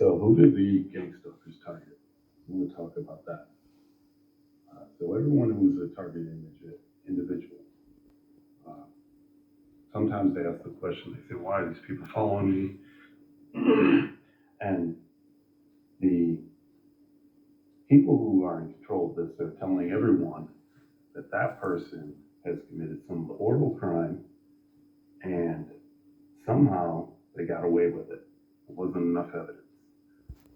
So who did the gang stalkers target? I'm going to talk about that. So everyone who's a targeted individual, uh, sometimes they ask the question, they say, why are these people following me? And the people who are in control of this are telling everyone that that person has committed some horrible crime and somehow they got away with it. There wasn't enough evidence.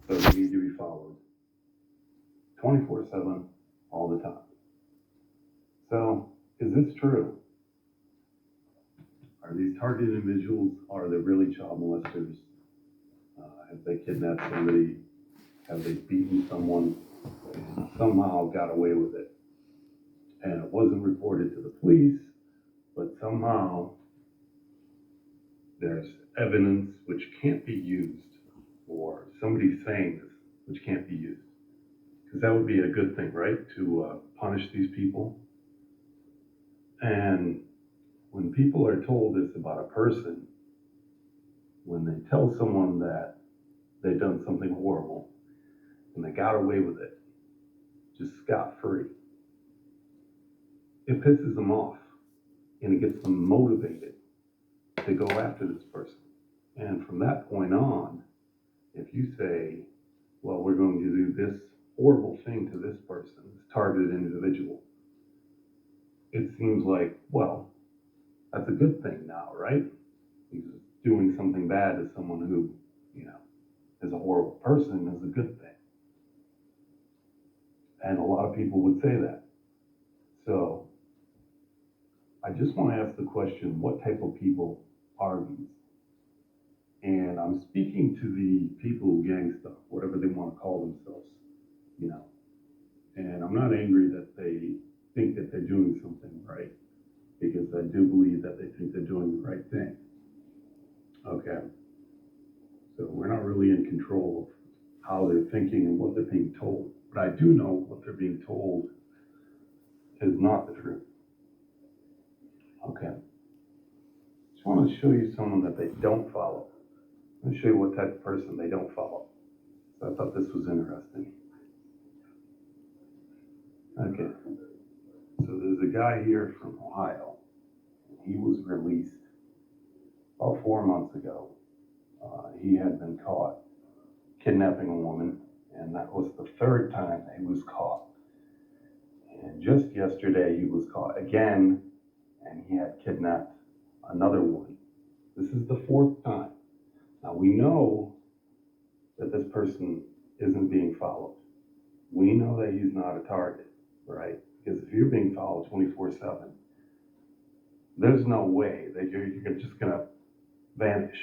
So they need to be followed 24/7 all the time. So is this true? Are these targeted individuals, are they really child molesters? Have they kidnapped somebody? Have they beaten someone and somehow got away with it? And it wasn't reported to the police, but somehow there's evidence which can't be used, or somebody saying this which can't be used. Because that would be a good thing, right? To punish these people. And when people are told this about a person, when they tell someone that they've done something horrible and they got away with it, just scot-free, it pisses them off and it gets them motivated to go after this person. And from that point on, if you say, well, we're going to do this horrible thing to this person, this targeted individual, it seems like, well, that's a good thing now, right? Because doing something bad to someone who, is a horrible person is a good thing. And a lot of people would say that. So I just want to ask the question, what type of people are these? And I'm speaking to the people who gang stalk, whatever they want to call themselves, And I'm not angry that they think that they're doing something right, because I do believe that they think they're doing the right thing. Okay. So we're not really in control of how they're thinking and what they're being told. But I do know what they're being told is not the truth. Okay. Just want to show you someone that they don't follow. I'm going to show you what type of person they don't follow. So I thought this was interesting. Okay. So there's a guy here from Ohio. He was released about 4 months ago. He had been caught kidnapping a woman, and that was the third time he was caught. And just yesterday he was caught again, and he had kidnapped another woman. This is the fourth time. Now we know that this person isn't being followed. We know that he's not a target, right? Because if you're being followed 24/7, there's no way that you're just gonna vanish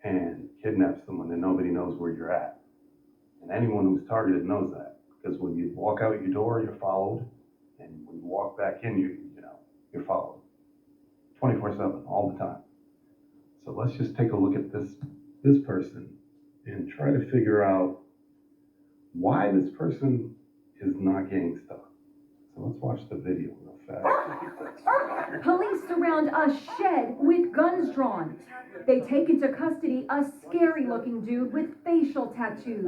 and kidnap someone and nobody knows where you're at. And anyone who's targeted knows that, because when you walk out your door, you're followed, and when you walk back in, you're followed 24/7 all the time. So let's just take a look at this person and try to figure out why this person is not getting stuck. So let's watch the video real fast. Police surround a shed with guns drawn. They take into custody a scary-looking dude with facial tattoos.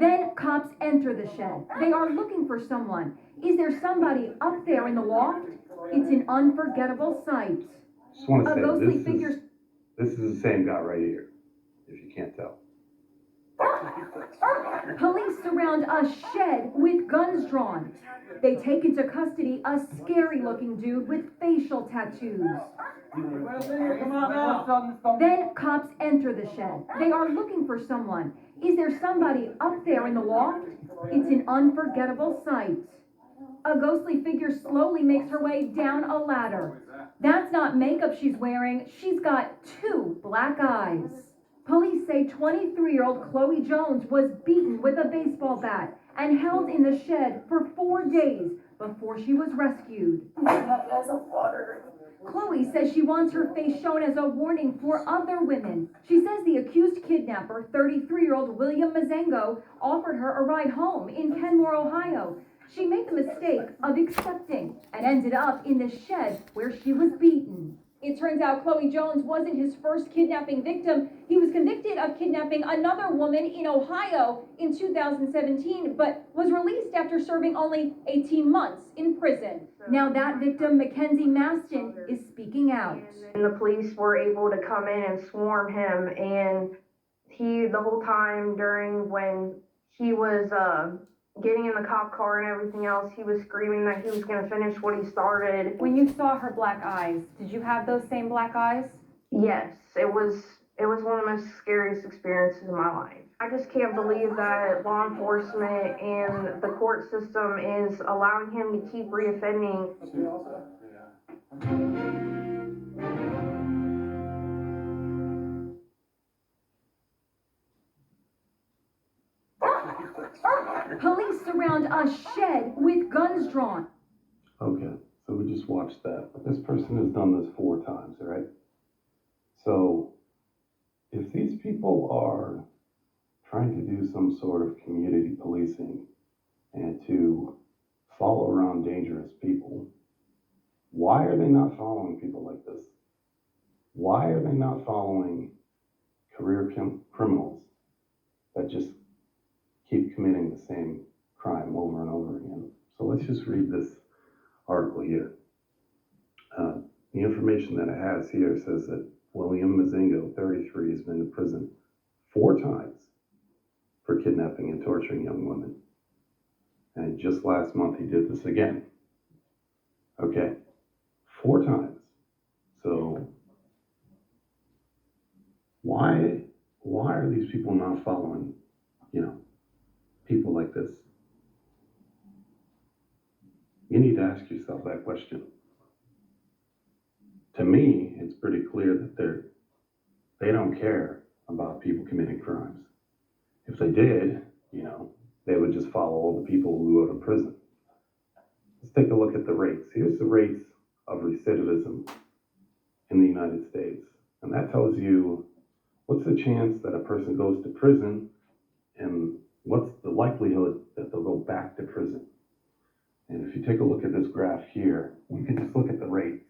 Then cops enter the shed. They are looking for someone. Is there somebody up there in the loft? It's an unforgettable sight. Just want to A say ghostly figure. this is the same guy right here, if you can't tell. Police surround a shed with guns drawn. They take into custody a scary-looking dude with facial tattoos. Then cops enter the shed. They are looking for someone. Is there somebody up there in the loft? It's an unforgettable sight. A ghostly figure slowly makes her way down a ladder. That's not makeup she's wearing. She's got 2 black eyes. Police say 23-year-old Chloe Jones was beaten with a baseball bat and held in the shed for 4 days before she was rescued. Chloe says she wants her face shown as a warning for other women. She says the accused kidnapper, 33-year-old William Mazengo, offered her a ride home in Kenmore, Ohio. She made the mistake of accepting and ended up in the shed where she was beaten. It turns out Chloe Jones wasn't his first kidnapping victim. He was convicted of kidnapping another woman in Ohio in 2017, but was released after serving only 18 months in prison. Now that victim, Mackenzie Maston, is speaking out. And the police were able to come in and swarm him, and the whole time during when he was getting in the cop car and everything else, he was screaming that he was going to finish what he started. When you saw her black eyes, did you have those same black eyes? Yes, it was one of the most scariest experiences of my life. I just can't believe that law enforcement and the court system is allowing him to keep reoffending. Police surround a shed with guns drawn. Okay, so we just watched that. But this person has done this 4 times, right? So if these people are trying to do some sort of community policing and to follow around dangerous people, why are they not following people like this? Why are they not following career criminals that just keep committing the same crime over and over again? So let's just read this article here. The information that it has here says that William Mazingo, 33, has been to prison 4 times for kidnapping and torturing young women. And just last month he did this again. Okay, 4 times. So why are these people not following, people like this? You need to ask yourself that question. To me, it's pretty clear that they don't care about people committing crimes. If they did, they would just follow all the people who go to prison. Let's take a look at the rates. Here's the rates of recidivism in the United States. And that tells you what's the chance that a person goes to prison and what's the likelihood that they'll go back to prison. And if you take a look at this graph here, we can just look at the rates.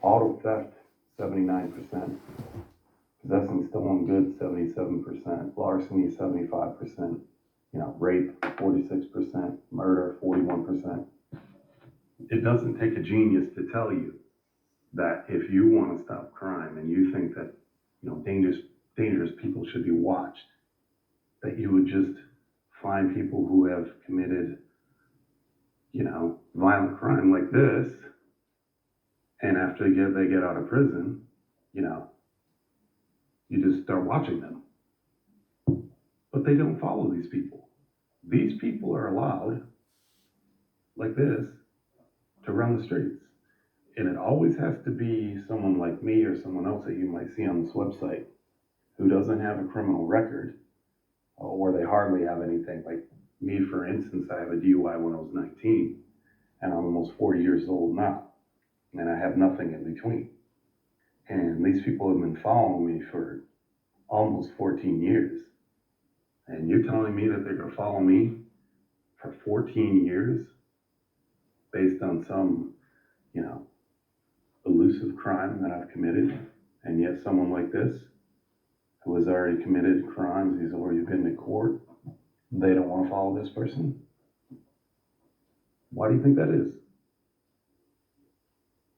Auto theft, 79%. Possessing stolen goods, 77%. Larceny, 75%. Rape, 46%. Murder, 41%. It doesn't take a genius to tell you that if you want to stop crime and you think that, dangerous people should be watched, that you would just find people who have committed, violent crime like this, and after they get out of prison, you just start watching them. But they don't follow these people. These people are allowed, like this, to run the streets. And it always has to be someone like me or someone else that you might see on this website who doesn't have a criminal record, or they hardly have anything. Like me, for instance, I have a DUI when I was 19, and I'm almost 40 years old now, and I have nothing in between. And these people have been following me for almost 14 years. And you're telling me that they're going to follow me for 14 years based on some, elusive crime that I've committed? And yet someone like this, who has already committed crimes, he's already been to court, they don't want to follow this person? Why do you think that is?